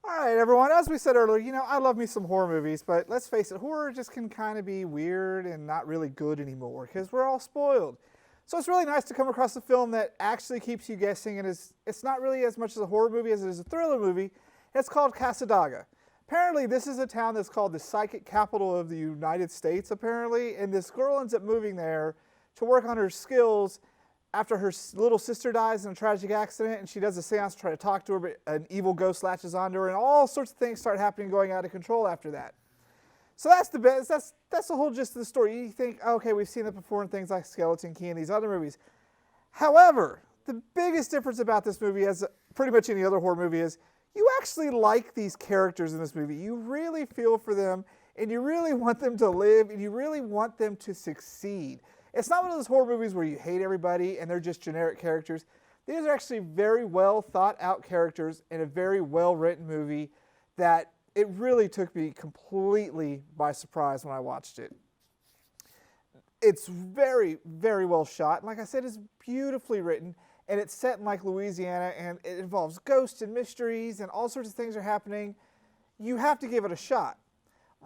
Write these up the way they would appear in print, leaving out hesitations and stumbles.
All right, everyone. As we said earlier, I love me some horror movies, but let's face it, horror just can kind of be weird and not really good anymore because we're all spoiled. So it's really nice to come across a film that actually keeps you guessing and it's not really as much as a horror movie as it is a thriller movie. It's called Cassadaga. Apparently, this is a town that's called the psychic capital of the United States, apparently, and this girl ends up moving there to work on her skills after her little sister dies in a tragic accident, and she does a seance to try to talk to her, but an evil ghost latches onto her, and all sorts of things start happening, going out of control after that. So that's the best. That's the whole gist of the story. You think, okay, we've seen that before in things like Skeleton Key and these other movies. However, the biggest difference about this movie, as pretty much any other horror movie, is you actually like these characters in this movie. You really feel for them, and you really want them to live, and you really want them to succeed. It's not one of those horror movies where you hate everybody and they're just generic characters. These are actually very well thought out characters in a very well written movie that it really took me completely by surprise when I watched it. It's very, very well shot. And like I said, it's beautifully written, and it's set in like Louisiana, and it involves ghosts and mysteries and all sorts of things are happening. You have to give it a shot.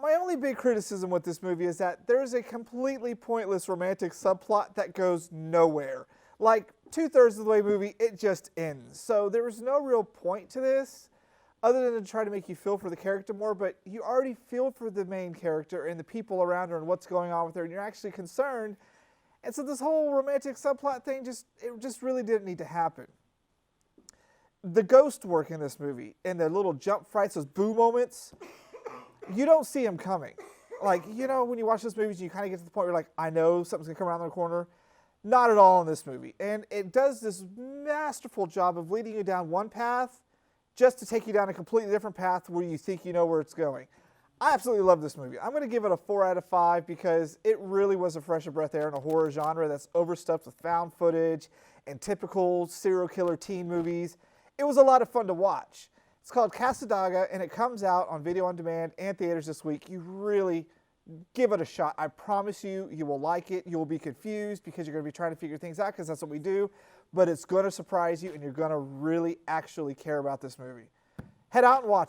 My only big criticism with this movie is that there's a completely pointless romantic subplot that goes nowhere. Like 2/3 of the way movie, it just ends. So there was no real point to this other than to try to make you feel for the character more, but you already feel for the main character and the people around her and what's going on with her, and you're actually concerned. And so this whole romantic subplot thing, it just really didn't need to happen. The ghost work in this movie and the little jump frights, those boo moments, you don't see them coming. Like, when you watch those movies, you kind of get to the point where you're like, I know something's going to come around the corner. Not at all in this movie. And it does this masterful job of leading you down one path just to take you down a completely different path where you think you know where it's going. I absolutely love this movie. I'm going to give it a 4 out of 5 because it really was a fresh of breath air in a horror genre that's overstuffed with found footage and typical serial killer teen movies. It was a lot of fun to watch. It's called Cassadaga, and it comes out on video on demand and theaters this week. You really give it a shot. I promise you, you will like it. You will be confused because you're going to be trying to figure things out because that's what we do. But it's going to surprise you, and you're going to really actually care about this movie. Head out and watch it.